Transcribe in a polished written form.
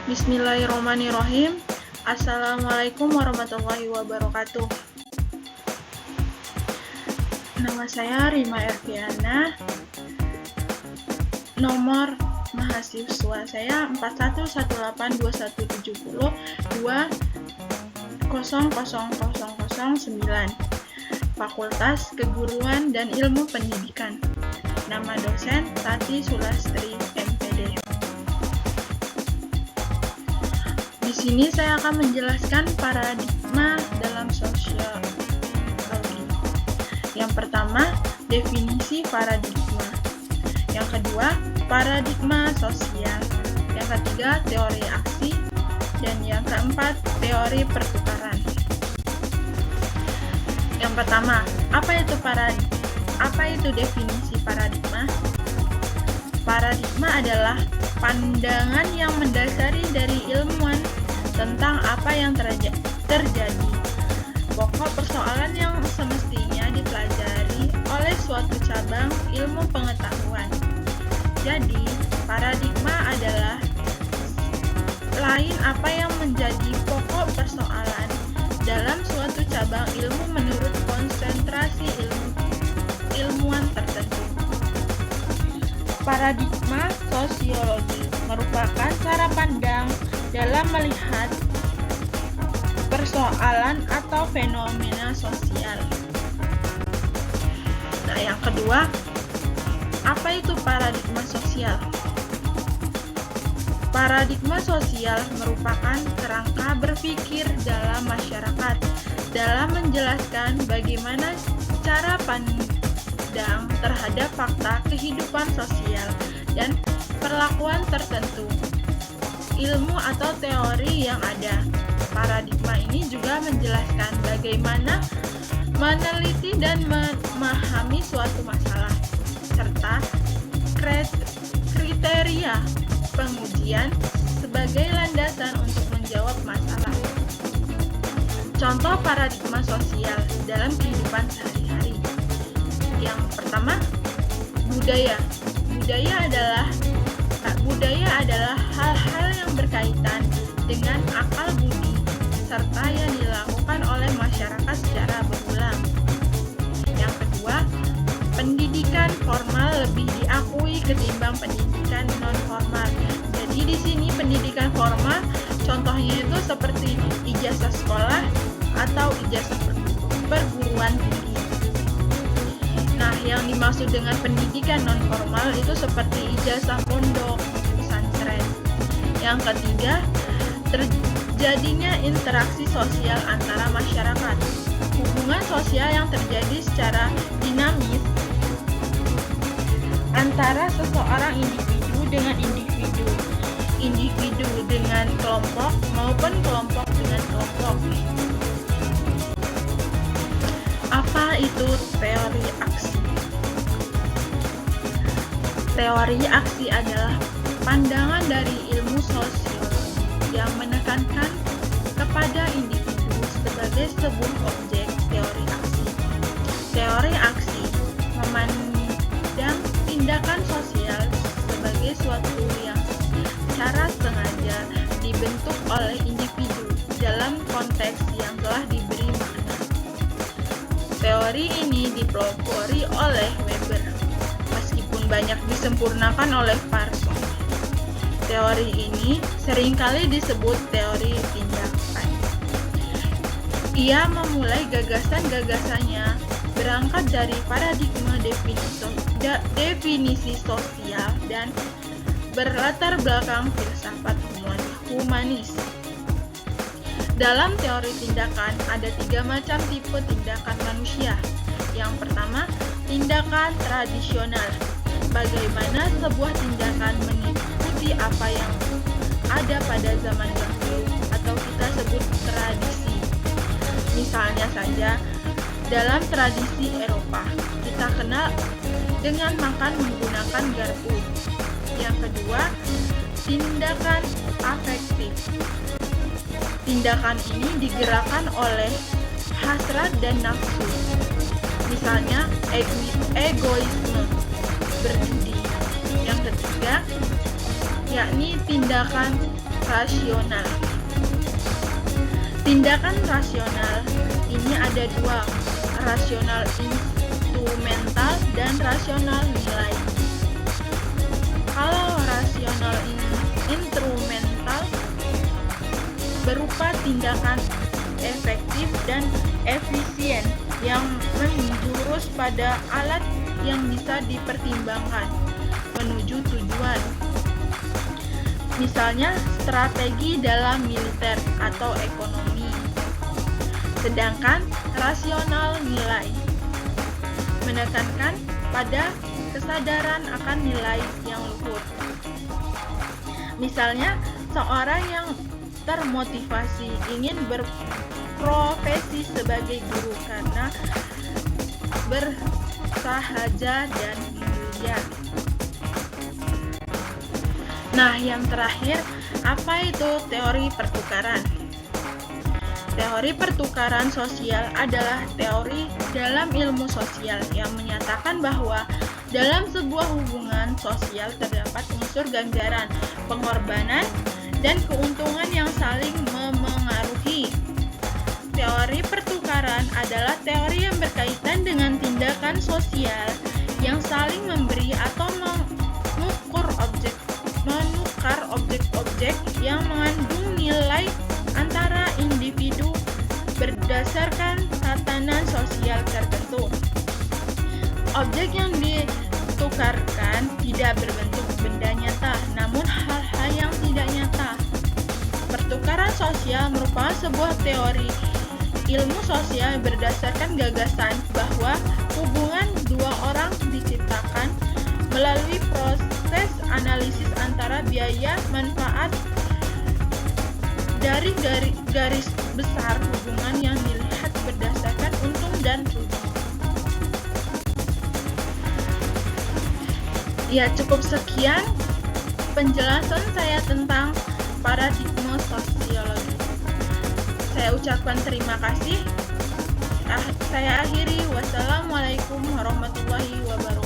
Bismillahirrahmanirrahim. Assalamualaikum warahmatullahi wabarakatuh. Nama saya Rima Erviana. Nomor mahasiswa saya 411820200009. Fakultas Keguruan dan Ilmu Pendidikan. Nama dosen Tati Sulastri, MPD. Di sini saya akan menjelaskan paradigma dalam sosiologi. Yang pertama, definisi paradigma. Yang kedua, paradigma sosial. Yang ketiga, teori aksi. Dan yang keempat, teori pertukaran. Yang pertama, apa itu definisi paradigma? Paradigma adalah pandangan yang mendasari dari ilmuwan tentang apa yang terjadi. Pokok persoalan yang semestinya dipelajari oleh suatu cabang ilmu pengetahuan. Jadi, paradigma adalah lain apa yang menjadi pokok persoalan dalam suatu cabang ilmu menurut konsentrasi ilmuwan tertentu. Paradigma sosiologi merupakan cara pandang dalam melihat persoalan atau fenomena sosial. Nah, yang kedua, apa itu paradigma sosial? Paradigma sosial merupakan kerangka berpikir dalam masyarakat dalam menjelaskan bagaimana cara pandang terhadap fakta kehidupan sosial dan perlakuan tertentu, ilmu atau teori yang ada. Paradigma ini juga menjelaskan bagaimana meneliti dan memahami suatu masalah, serta kriteria pengujian sebagai landasan untuk menjawab masalah. Contoh paradigma sosial dalam kehidupan sehari-hari. Yang pertama, budaya. Budaya adalah hal-hal yang berkaitan dengan akal budi serta yang dilakukan oleh masyarakat secara berulang. Yang kedua, pendidikan formal lebih diakui ketimbang pendidikan non-formal. Jadi di sini pendidikan formal contohnya itu seperti ijazah sekolah atau ijazah perguruan tinggi. Nah, yang dimaksud dengan pendidikan non-formal itu seperti ijazah pondok, pesantren. Yang ketiga, terjadinya interaksi sosial antara masyarakat. Hubungan sosial yang terjadi secara dinamis antara seseorang individu dengan individu, individu dengan kelompok maupun kelompok dengan kelompok. Apa itu teori aksi? Teori aksi adalah pandangan dari ilmu sosiologi yang menekankan kepada individu sebagai sebuah objek teori aksi. Teori aksi memandang tindakan sosial sebagai suatu yang secara sengaja dibentuk oleh individu dalam konteks yang telah diberi makna. Teori ini dipelopori oleh Weber, meskipun banyak disempurnakan oleh Parson. Teori ini seringkali disebut teori tindakan. Ia memulai gagasan-gagasannya berangkat dari paradigma definisi sosial dan berlatar belakang filsafat humanis. Dalam teori tindakan, ada 3 macam tipe tindakan manusia. Yang pertama, tindakan tradisional. Bagaimana sebuah tindakan mengikuti apa yang ada pada zaman dahulu atau kita sebut tradisi. Misalnya saja, dalam tradisi Eropa, kita kenal dengan makan menggunakan garpu. Yang kedua, tindakan afektif. Tindakan ini digerakkan oleh hasrat dan nafsu. Misalnya, egoisme, berjudi. Yang ketiga, yakni tindakan rasional. Tindakan rasional ini ada dua, rasional instrumental dan rasional nilai. Kalau rasional instrumental berupa tindakan efektif dan efisien yang menjurus pada alat yang bisa dipertimbangkan menuju tujuan. Misalnya strategi dalam militer atau ekonomi. Sedangkan rasional nilai menekankan pada kesadaran akan nilai yang luhur. Misalnya seorang yang termotivasi ingin berprofesi sebagai guru karena bersahaja dan mulia. Nah, yang terakhir, apa itu teori pertukaran? Teori pertukaran sosial adalah teori dalam ilmu sosial yang menyatakan bahwa dalam sebuah hubungan sosial terdapat unsur ganjaran, pengorbanan, dan keuntungan yang saling memengaruhi. Teori pertukaran adalah teori yang berkaitan dengan tindakan sosial yang saling memberi atau menukar objek-objek yang mengandung nilai antara individu berdasarkan tatanan sosial tertentu. Objek yang ditukarkan tidak berbentuk benda nyata, namun hal-hal yang tidak nyata. Pertukaran sosial merupakan sebuah teori ilmu sosial berdasarkan gagasan bahwa hubungan dua orang diciptakan melalui proses analisis antara biaya manfaat dari garis besar hubungan yang dilihat berdasarkan untung dan rugi. Ya, cukup sekian penjelasan saya tentang paradigma sosiologi. Saya ucapkan terima kasih. Saya akhiri. Wassalamualaikum warahmatullahi wabarakatuh.